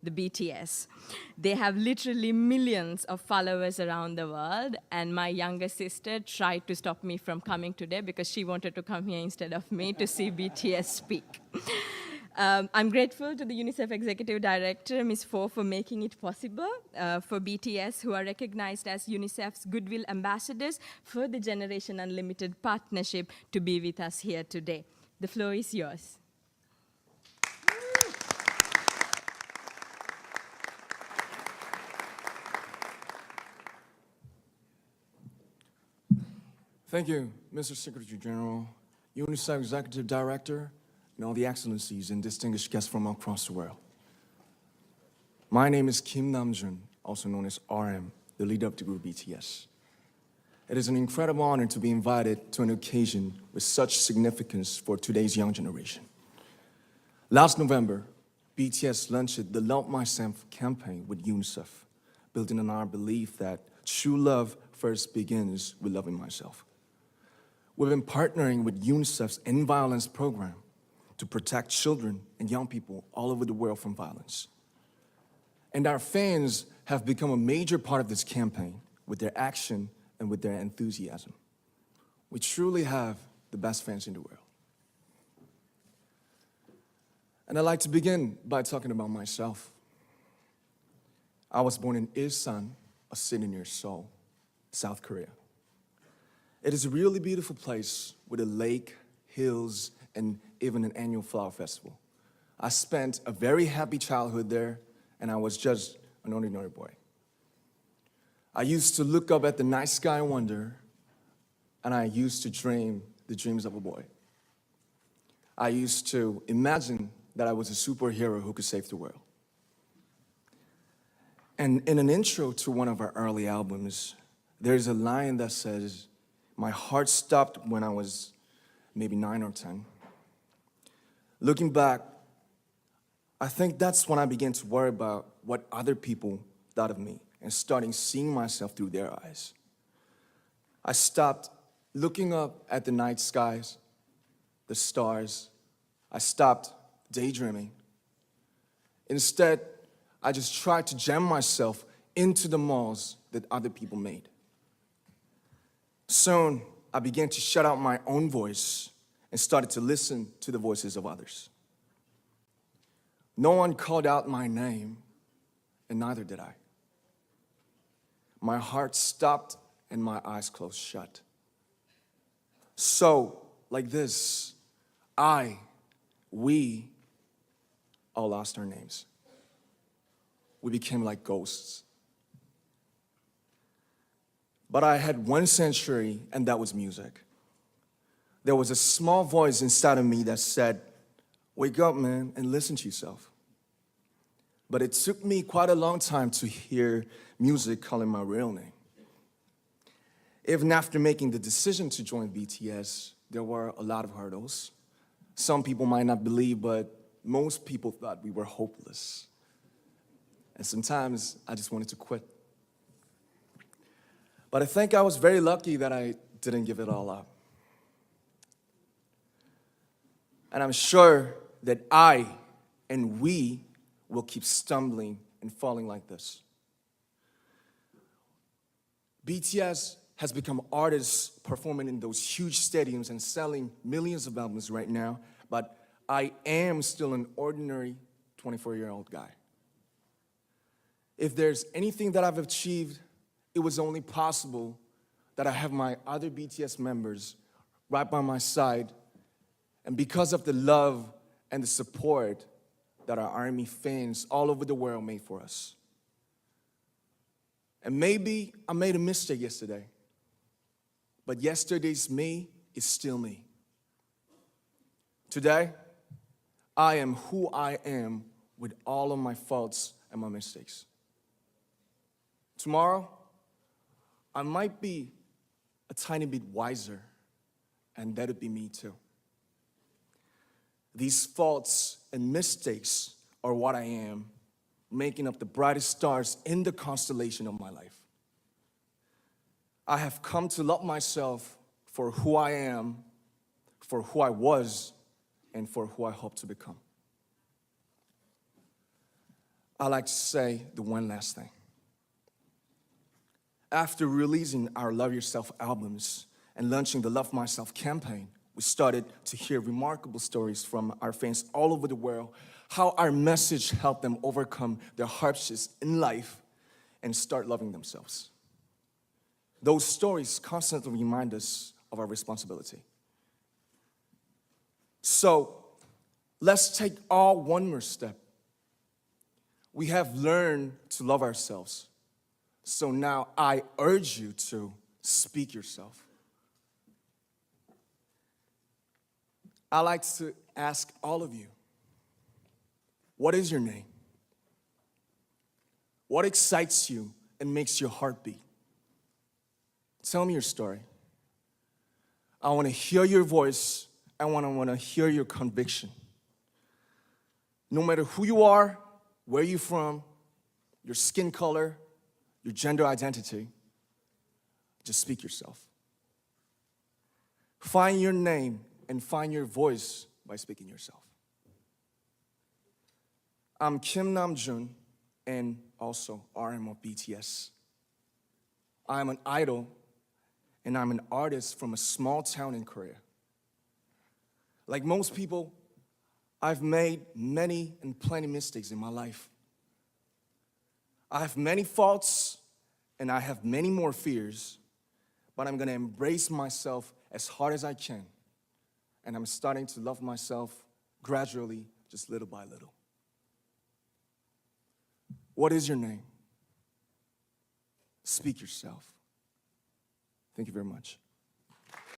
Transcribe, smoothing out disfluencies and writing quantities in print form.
the BTS. They have literally millions of followers around the world, and my younger sister tried to stop me from coming today because she wanted to come here instead of me to see BTS speak. I'm grateful to the UNICEF Executive Director, Ms. Fo, for making it possible for BTS, who are recognized as UNICEF's Goodwill Ambassadors, for the Generation Unlimited partnership to be with us here today. The floor is yours. Thank you, Mr. Secretary General, UNICEF Executive Director, and all the excellencies and distinguished guests from across the world. My name is Kim Namjoon, also known as RM, the leader of the group BTS. It is an incredible honor to be invited to an occasion with such significance for today's young generation. Last November, BTS launched the Love Myself campaign with UNICEF, building on our belief that true love first begins with loving myself. We've been partnering with UNICEF's End Violence program to protect children and young people all over the world from violence. And our fans have become a major part of this campaign with their action and with their enthusiasm. We truly have the best fans in the world. And I'd like to begin by talking about myself. I was born in Ilsan, a city near Seoul, South Korea. It is a really beautiful place with a lake, hills, and even an annual flower festival. I spent a very happy childhood there, and I was just an ordinary boy. I used to look up at the night sky and wonder, and I used to dream the dreams of a boy. I used to imagine that I was a superhero who could save the world. And in an intro to one of our early albums, there's a line that says, "My heart stopped when I was maybe 9 or 10. Looking back, I think that's when I began to worry about what other people thought of me and starting seeing myself through their eyes. I stopped looking up at the night skies, the stars. I stopped daydreaming. Instead, I just tried to jam myself into the malls that other people made. Soon, I began to shut out my own voice and started to listen to the voices of others. No one called out my name, and neither did I. My heart stopped and my eyes closed shut. So, like this, we all lost our names. We became like ghosts. But I had one sanctuary, and that was music. There was a small voice inside of me that said, "Wake up, man, and listen to yourself." But it took me quite a long time to hear music calling my real name. Even after making the decision to join BTS, there were a lot of hurdles. Some people might not believe, but most people thought we were hopeless. And sometimes I just wanted to quit. But I think I was very lucky that I didn't give it all up. And I'm sure that I and we will keep stumbling and falling like this. BTS has become artists performing in those huge stadiums and selling millions of albums right now, but I am still an ordinary 24-year-old guy. If there's anything that I've achieved, it was only possible that I have my other BTS members right by my side, and because of the love and the support that our ARMY fans all over the world made for us. And maybe I made a mistake yesterday, but yesterday's me is still me. Today, I am who I am with all of my faults and my mistakes. Tomorrow, I might be a tiny bit wiser, and that'll be me too. These faults and mistakes are what I am, making up the brightest stars in the constellation of my life. I have come to love myself for who I am, for who I was, and for who I hope to become. I like to say the one last thing. After releasing our Love Yourself albums and launching the Love Myself campaign, we started to hear remarkable stories from our fans all over the world, how our message helped them overcome their hardships in life and start loving themselves. Those stories constantly remind us of our responsibility. So let's take all one more step. We have learned to love ourselves. So now I urge you to speak yourself. I like to ask all of you, what is your name? What excites you and makes your heart beat? Tell me your story. I want to hear your voice. I want to hear your conviction. No matter who you are, where you're from, your skin color, your gender identity, just speak yourself. Find your name and find your voice by speaking yourself. I'm Kim Namjoon and also RM of BTS. I'm an idol and I'm an artist from a small town in Korea. Like most people, I've made many and plenty mistakes in my life. I have many faults and I have many more fears, but I'm gonna embrace myself as hard as I can. And I'm starting to love myself gradually, just little by little. What is your name? Speak yourself. Thank you very much.